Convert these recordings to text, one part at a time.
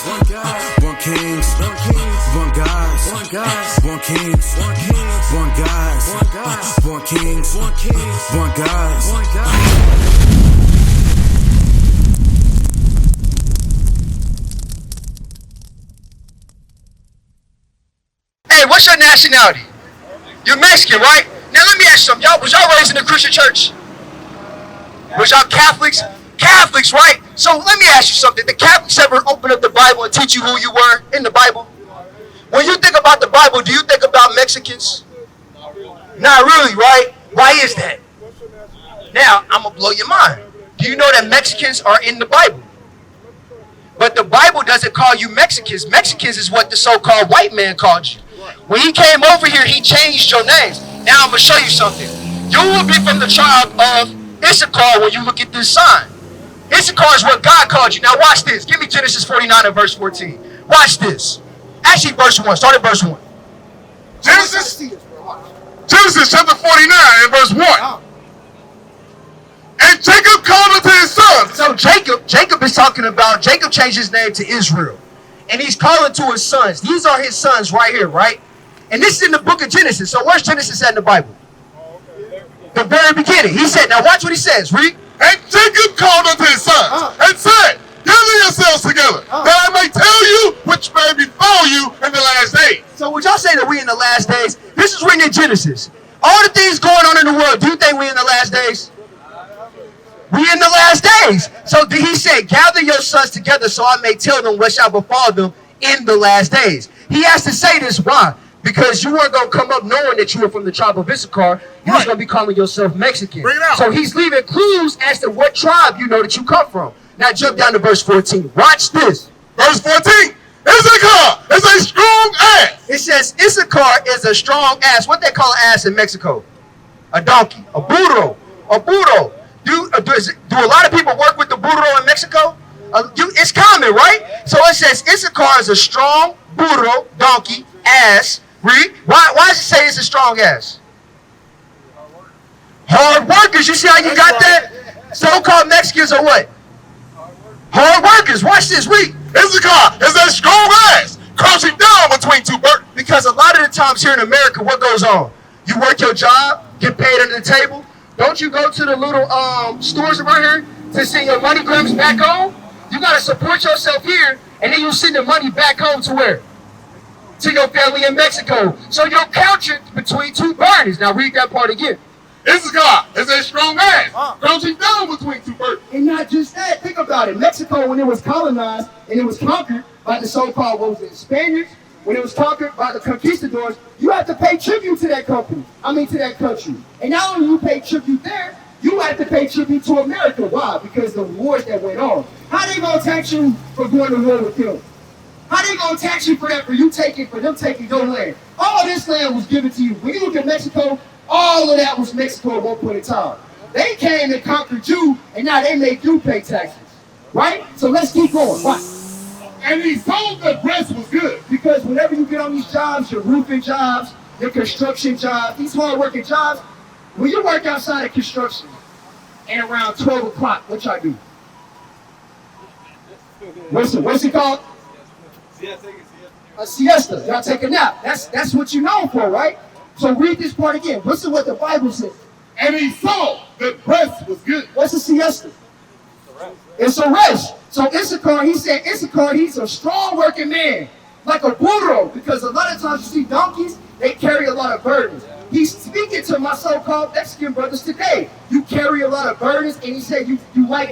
one God, one kings, one kings, one gods, one gods, one kings, one kings, one gods, one gods, one kings, one kings, one gods, one God. Hey, what's your nationality? You're Mexican, right? Now let me ask you something. Was y'all raised in a Christian church? Was y'all Catholics? Catholics, right? So let me ask you something. Did Catholics ever open up the Bible and teach you who you were in the Bible? When you think about the Bible, do you think about Mexicans? Not really, right? Why is that? Now, I'm going to blow your mind. Do you know that Mexicans are in the Bible? But the Bible doesn't call you Mexicans. Mexicans is what the so-called white man called you. When he came over here, he changed your names. Now I'm going to show you something. You will be from the tribe of Issachar when you look at this sign. Issachar is what God called you. Now watch this. Give me Genesis 49 and verse 14. Watch this. Actually, verse 1. Start at verse 1. Genesis chapter 49 and verse 1. And Jacob called unto his sons. So Jacob is talking about, Jacob changed his name to Israel. And he's calling to his sons. These are his sons right here, right? And this is in the book of Genesis. So where's Genesis at in the Bible? The very beginning. He said, now watch what he says. Read. And Jacob called unto his sons and said, gather yourselves together, that I may tell you which may befall you in the last days. So would y'all say that we in the last days? This is written in Genesis. All the things going on in the world, do you think we in the last days? We in the last days. So he said, gather your sons together so I may tell them what shall befall them in the last days. He has to say this. Why? Because you weren't going to come up knowing that you were from the tribe of Issachar. You was going to be calling yourself Mexican. So he's leaving clues as to what tribe you know that you come from. Now jump down to verse 14. Watch this. Verse 14. Issachar is a strong ass. It says Issachar is a strong ass. What they call an ass in Mexico? A donkey. A burro. A burro. Do a lot of people work with the burro in Mexico? It's common, right? So it says Issachar is a strong burro, donkey, ass. Read. Why does it say it's a strong ass? Hard workers. You see how you got that? So-called Mexicans are what? Hard workers. Watch this. Read. Issachar is a strong ass, crouching down between two birds. Because a lot of the times here in America, what goes on? You work your job, get paid under the table. Don't you go to the little stores around here to send your money grams back home? You got to support yourself here, and then you send the money back home to where? To your family in Mexico. So you're couching between two burdens. Now read that part again. Issachar is a strong ass, crouching down between two birds. And not just that, think about it. Mexico, when it was colonized and it was conquered by the so-called, what was it, Spaniards, when it was conquered by the conquistadors, you have to pay tribute to that company. To that country. And not only you pay tribute there, you have to pay tribute to America. Why? Because the wars that went on. How they gonna tax you for going to war with them? How they gonna tax you for that, for them taking your land? All this land was given to you. When you look at Mexico, all of that was Mexico at one point in time. They came and conquered you, and now they make you pay taxes. Right? So let's keep going. Why? And he told the breast was good. Because whenever you get on these jobs, your roofing jobs, your construction jobs, these hard-working jobs, when you work outside of construction and around 12 o'clock, what y'all do? What's it called? A siesta. Y'all take a nap. That's what you know for, right? So read this part again. Listen what the Bible says. And he saw that breast was good. What's a siesta? It's a rest. So Issachar, he said, Issachar, he's a strong working man, like a burro, because a lot of times you see donkeys, they carry a lot of burdens. He's speaking to my so-called Mexican brothers today. You carry a lot of burdens, and he said you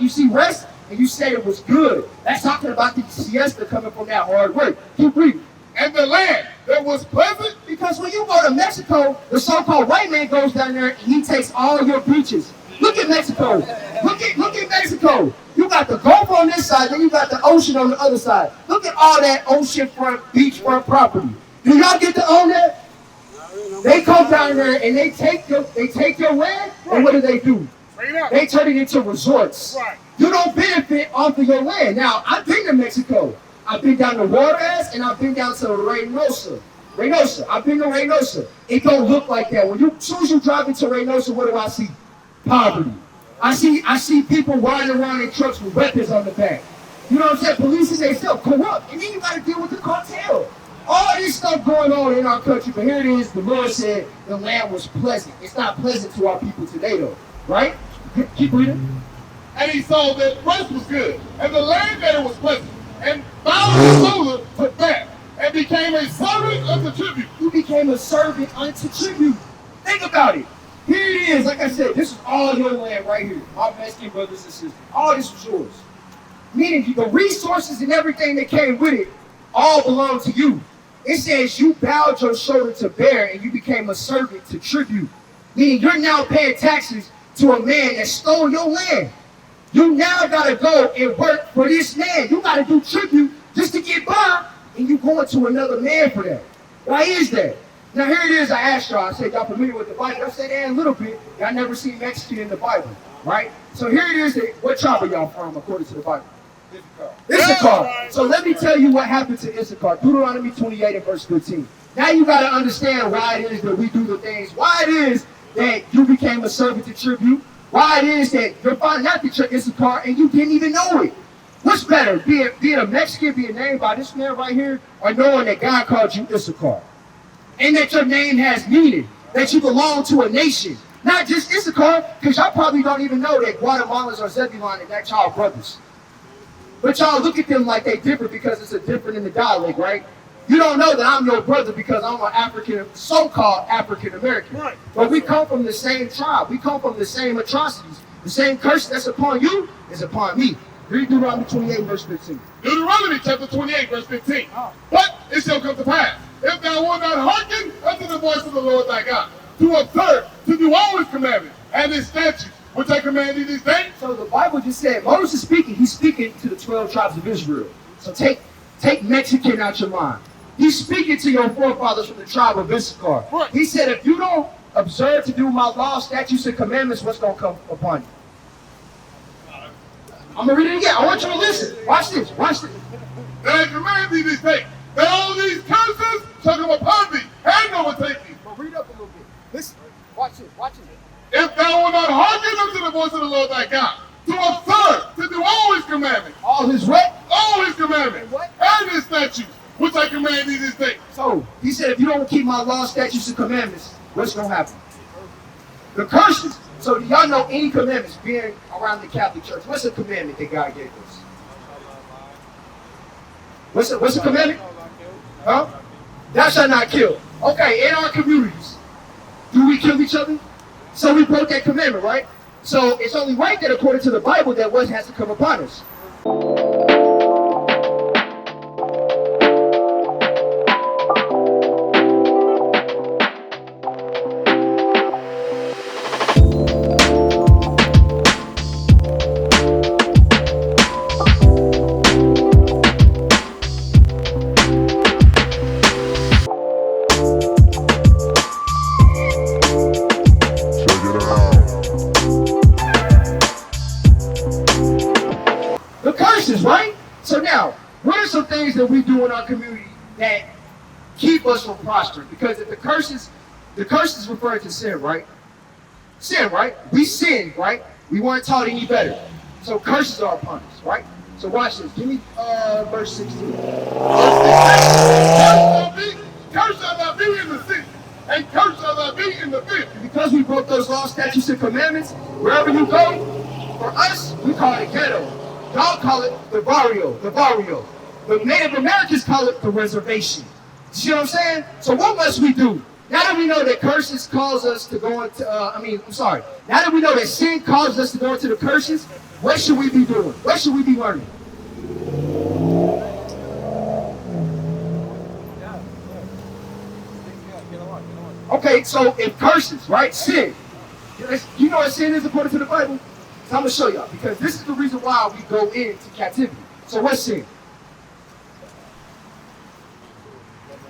see rest, and you said it was good. That's talking about the siesta coming from that hard work. Keep reading. And the land that was pleasant. Because when you go to Mexico, the so-called white man goes down there and he takes all your beaches. Look at Mexico. Look at Mexico. You got the Gulf on this side, then you got the ocean on the other side. Look at all that oceanfront, beachfront property. Do y'all get to own that? They come down there and they take your land, and what do? They turn it into resorts. You don't benefit off of your land. Now, I've been to Mexico. I've been down to Juarez, and I've been down to Reynosa. I've been to Reynosa. It don't look like that. As soon as you drive into Reynosa, what do I see? Poverty. I see people riding around in trucks with weapons on the back. You know what I'm saying? Police is themselves corrupt. And then you got to deal with the cartel. All this stuff going on in our country. But here it is. The Lord said the land was pleasant. It's not pleasant to our people today, though. Right? Keep reading. And he saw that rest was good, and the land that it was pleasant, and bowed his shoulder to that, and became a servant unto tribute. You became a servant unto tribute. Think about it. Here it is. Like I said, this is all your land right here. My Mexican brothers and sisters. All this was yours. Meaning the resources and everything that came with it all belong to you. It says you bowed your shoulder to bear and you became a servant to tribute. Meaning you're now paying taxes to a man that stole your land. You now got to go and work for this man. You got to do tribute just to get by, and you going to another man for that. Why is that? Now here it is. I asked y'all. I said, y'all familiar with the Bible? I said, a little bit. Y'all never seen Mexican in the Bible, right? So here it is. What tribe are y'all from according to the Bible? Issachar. So let me tell you what happened to Issachar. Deuteronomy 28 and verse 15. Now you got to understand why it is that we do the things. Why it is that you became a servant to tribute. Why it is that you're finding out that you're Issachar and you didn't even know it. What's better, being a Mexican, being named by this man right here, or knowing that God called you Issachar? And that your name has meaning, that you belong to a nation. Not just Issachar, because y'all probably don't even know that Guatemalans are Zebulon and that y'all brothers. But y'all look at them like they different because it's a different in the dialect, right? You don't know that I'm your brother because I'm an African, so-called African American. Right. But we come from the same tribe. We come from the same atrocities. The same curse that's upon you is upon me. Read Deuteronomy 28, verse 15. Deuteronomy chapter 28, verse 15. But it shall come to pass, if thou wilt not hearken unto the voice of the Lord thy God, to observe, to do all his commandments and his statutes, which I command thee this day. So the Bible just said, Moses is speaking. He's speaking to the 12 tribes of Israel. So take Mexican out your mind. He's speaking to your forefathers from the tribe of Issachar. Right. He said, if you don't observe to do my laws, statutes, and commandments, what's going to come upon you? I'm going to read it again. I want you to listen. Watch this. Watch this. And I command thee this day, that all these curses shall come upon thee, and overtake thee. But read up a little bit. Listen. Watch this. Watch this. If thou wilt not hearken unto the voice of the Lord thy God, to observe, to do all his commandments. All his what? All his commandments. And what? And his statutes, which I command thee this day. So, he said, if you don't keep my laws, statutes, and commandments, what's going to happen? The curses. So, do y'all know any commandments being around the Catholic Church? What's a commandment that God gave us? What's a commandment? Huh? Thou shalt not kill. Okay, in our communities, do we kill each other? So we broke that commandment, right? So it's only right that according to the Bible that what has to come upon us. Right? So now, what are some things that we do in our community that keep us from prospering? Because if the curses refer to sin, right? Sin, right? We sin, right? We weren't taught any better. So curses are upon us, right? So watch this. Give me verse 16. Curse shall not be in the city, and curse shall not be in the field. Because we broke those laws, statutes, and commandments, wherever you go, for us, we call it ghetto. Y'all call it the barrio. The Native Americans call it the reservation. You see what I'm saying? So what must we do? Now that we know that curses cause us to go into, now that we know that sin causes us to go into the curses, what should we be doing? What should we be learning? Okay, so if curses, right, sin. You know what sin is according to the Bible? So I'm going to show y'all, because this is the reason why we go into captivity. So what's sin?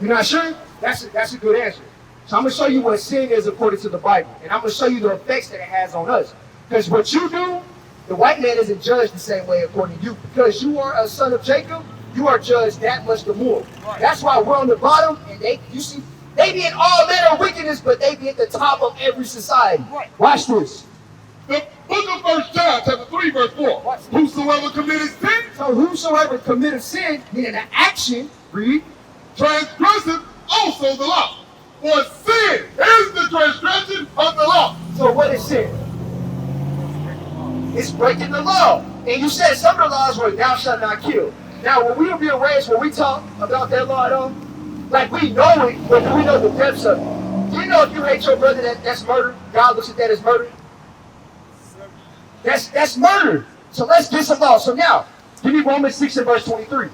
You're not sure? That's a good answer. So I'm going to show you what sin is according to the Bible. And I'm going to show you the effects that it has on us. Because what you do, the white man isn't judged the same way according to you. Because you are a son of Jacob, you are judged that much the more. That's why we're on the bottom, and they be in all manner of wickedness, but they be at the top of every society. Watch this. The book of 1 John, chapter 3, verse 4. Whosoever committed sin. So whosoever committeth sin, meaning the action, read, transgresseth also the law. For sin is the transgression of the law. So what is sin? It's breaking the law. And you said some of the laws were thou shalt not kill. Now, when we were being raised, when we talk about that law at all, like we know it, but do we know the depths of it? Do you know if you hate your brother, that's murder? God looks at that as murder? That's murder. So let's get some law. So now, give me Romans 6 and verse 23.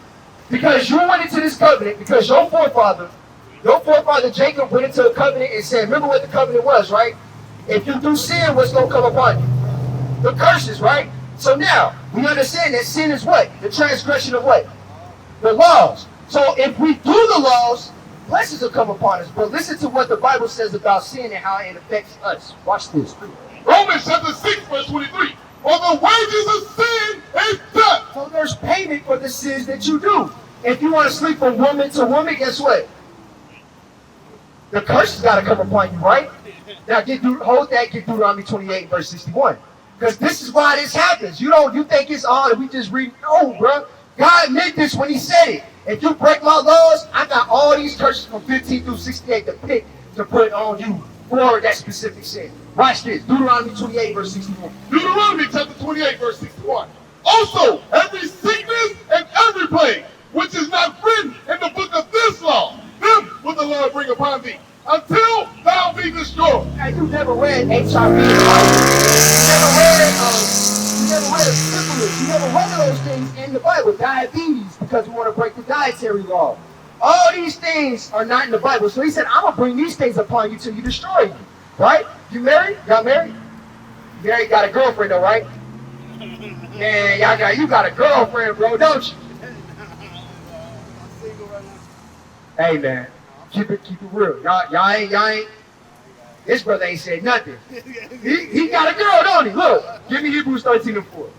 Because you went into this covenant, because your forefather Jacob went into a covenant and said, remember what the covenant was, right? If you do sin, what's going to come upon you? The curses, right? So now, we understand that sin is what? The transgression of what? The laws. So if we do the laws, blessings will come upon us. But listen to what the Bible says about sin and how it affects us. Watch this. Romans chapter 6, verse 23. For the wages of sin is death. So there's payment for the sins that you do. If you want to sleep from woman to woman, guess what? The curse has got to come upon you, right? Now hold that, get Deuteronomy 28, verse 61. Because this is why this happens. You think it's all that we just read. No, bro. God meant this when he said it. If you break my laws, I got all these curses from 15 through 68 to pick to put on you for that specific sin. Watch this. Deuteronomy 28, verse 61. Deuteronomy chapter 28, verse 61. Also, every sickness and every plague, which is not written in the book of this law, them will the Lord bring upon thee, until thou be destroyed. Now, you never read HIV. You never read syphilis. You never read those things in the Bible. Diabetes, because we want to break the dietary law. All these things are not in the Bible. So he said, I'm going to bring these things upon you till you destroy you. Right? You married? Y'all married? You married? Got a girlfriend though, right? Man, you got a girlfriend, bro, don't you? Hey, man. Keep it real. Y'all ain't. This brother ain't said nothing. He got a girl, don't he? Look, give me Hebrews 13 and 4.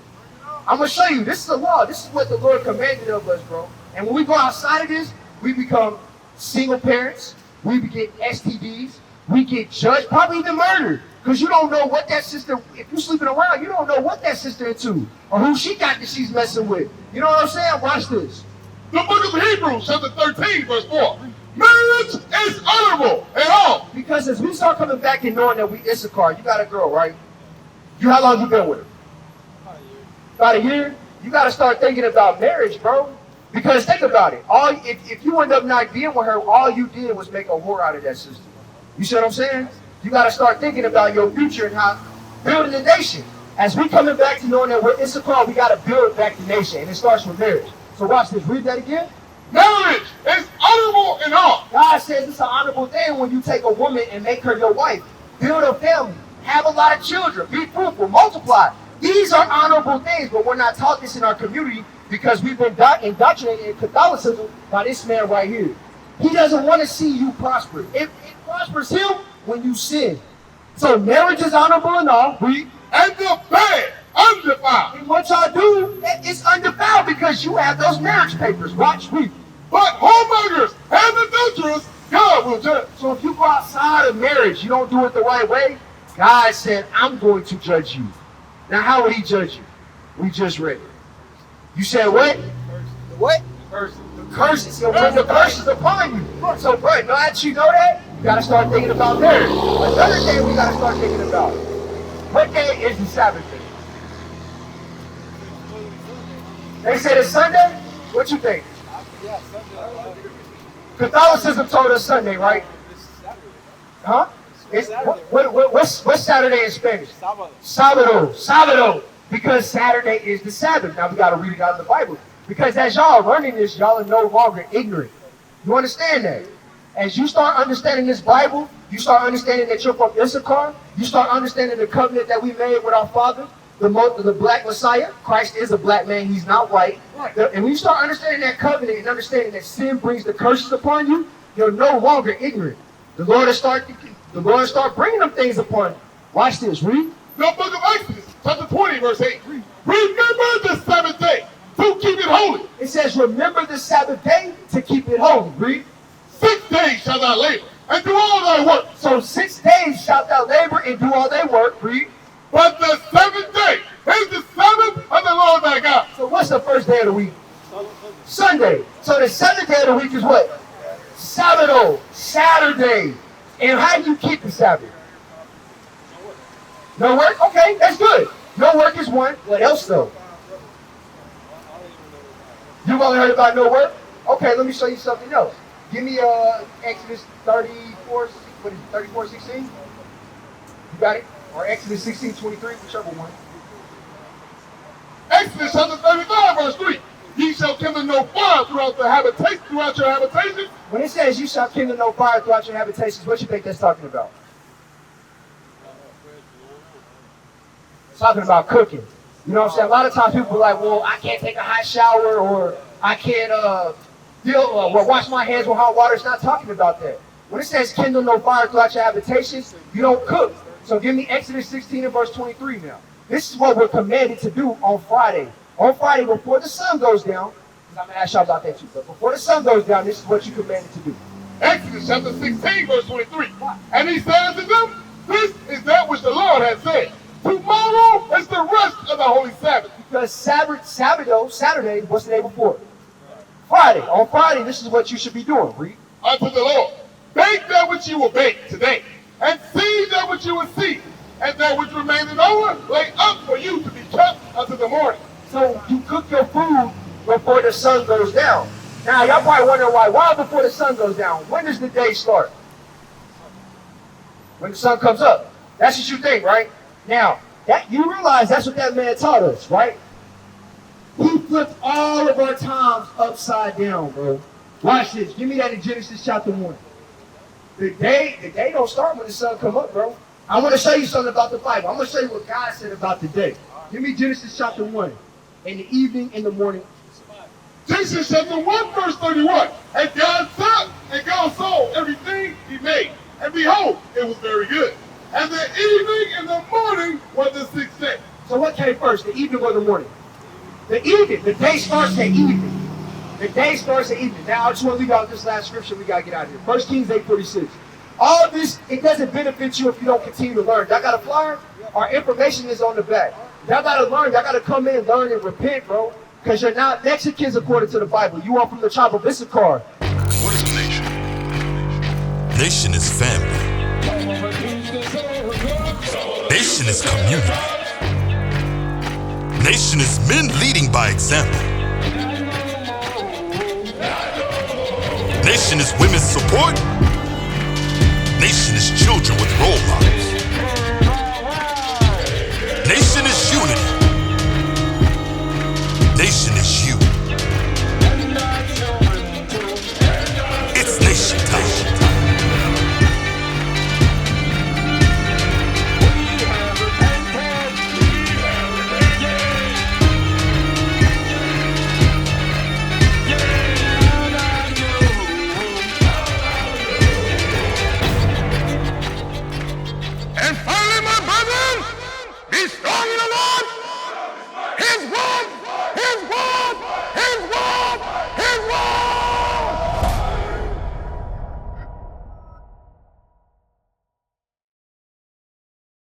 I'm going to show you. This is the law. This is what the Lord commanded of us, bro. And when we go outside of this, we become single parents. We get STDs. We get judged, probably even murdered. Because you don't know what that sister, if you're sleeping around, you don't know what that sister into. Or who she got that she's messing with. You know what I'm saying? Watch this. The book of Hebrews, chapter 13, verse 4. Marriage is honorable and all. Because as we start coming back and knowing that we Issachar, you got a girl, right? How long you been with her? About a year? You got to start thinking about marriage, bro. Because think about it. If you end up not being with her, all you did was make a whore out of that sister. You see what I'm saying? You got to start thinking about your future and how building the nation. As we coming back to knowing that we're Issachar, we got to build back the nation. And it starts with marriage. So watch this. Read that again. Marriage is honorable in all. God says it's an honorable thing when you take a woman and make her your wife. Build a family. Have a lot of children. Be fruitful. Multiply. These are honorable things, but we're not taught this in our community because we've been indoctrinated in Catholicism by this man right here. He doesn't want to see you prosper. It prospers him when you sin. So marriage is honorable and all. And the bed undefiled. And what y'all do, it's undefiled because you have those marriage papers. Watch me. But whoremongers and adulterers, God will judge. So if you go outside of marriage, you don't do it the right way, God said, I'm going to judge you. Now, how would he judge you? We just read it. You said what? What? The curses. He'll bring the curses upon you. So, bro, now that you know that, you got to start thinking about marriage. Another thing we got to start thinking about. What day is the Sabbath day? They said it's Sunday? What you think? Catholicism told us Sunday, right? Huh? What's Saturday in Spanish? Sábado. Because Saturday is the Sabbath. Now we got to read it out of the Bible. Because as y'all are learning this, y'all are no longer ignorant. You understand that? As you start understanding this Bible, you start understanding that you're from Issachar. You start understanding the covenant that we made with our Father, the black Messiah. Christ is a black man. He's not white. And when you start understanding that covenant and understanding that sin brings the curses upon you, you're no longer ignorant. The Lord will start bringing them things upon you. Watch this. Read. The book of Exodus, chapter 20, verse 8. Remember the Sabbath day to keep it holy. It says, remember the Sabbath day to keep it holy. Read. 6 days shalt thou labor and do all thy work. So 6 days shalt thou labor and do all thy work. Read. But the 7th day is the Sabbath of the Lord thy God. So what's the first day of the week? Sunday. So the seventh day of the week is what? Sabbath, Saturday. And how do you keep the Sabbath? No work? Okay, that's good. No work is one. What else though? You've only heard about no work? Okay, let me show you something else. Give me Exodus 34, what is it, 34:16? You got it? Or Exodus 16:23, whichever one. Exodus chapter 35, verse 3. Ye shall kindle no fire throughout your habitations. When it says you shall kindle no fire throughout your habitations, what you think that's talking about? It's talking about cooking. You know what I'm saying? A lot of times people are like, well, I can't take a hot shower, or I can't wash my hands with hot water. It's not talking about that. When it says kindle no fire throughout your habitations, you don't cook. So give me Exodus 16 and verse 23 now. This is what we're commanded to do on Friday. On Friday, before the sun goes down, because I'm going to ask y'all about that too, but before the sun goes down, this is what you're commanded to do. Exodus chapter 16, verse 23. And he said unto them, this is that which the Lord has said. Tomorrow is the rest of the holy Sabbath. Because Saturday, what's the day before? Friday. On Friday, this is what you should be doing. Read. Unto the Lord. Bake that which you will bake today, and seed that which you will seed, and that which remaineth over, lay up for you to be kept unto the morning. So you cook your food before the sun goes down. Now, y'all probably wondering why before the sun goes down? When does the day start? When the sun comes up. That's what you think, right? Now, you realize that's what that man taught us, right? He flipped all of our times upside down, bro. Watch this. Give me that in Genesis chapter 1. The day don't start when the sun come up, bro. I want to show you something about the Bible. I'm going to show you what God said about the day. Give me Genesis chapter 1. In the evening, in the morning. Genesis chapter 1, verse 31. And God saw, and God saw everything he made. And behold, it was very good. And the evening and the morning was the sixth day. So what came first, the evening or the morning? The evening. The day starts at evening. The day starts at evening. Now, I just want to leave out this last scripture. We got to get out of here. 1 Kings 8:46. All this, it doesn't benefit you if you don't continue to learn. Y'all got a flyer? Our information is on the back. Y'all got to learn. Y'all got to come in, learn, and repent, bro. Because you're not Mexicans according to the Bible. You are from the tribe of Issachar. What is a nation? Nation is family. Nation is community. Nation is men leading by example. Nation is women's support. Nation is children with role models. Nation is unity. Nation is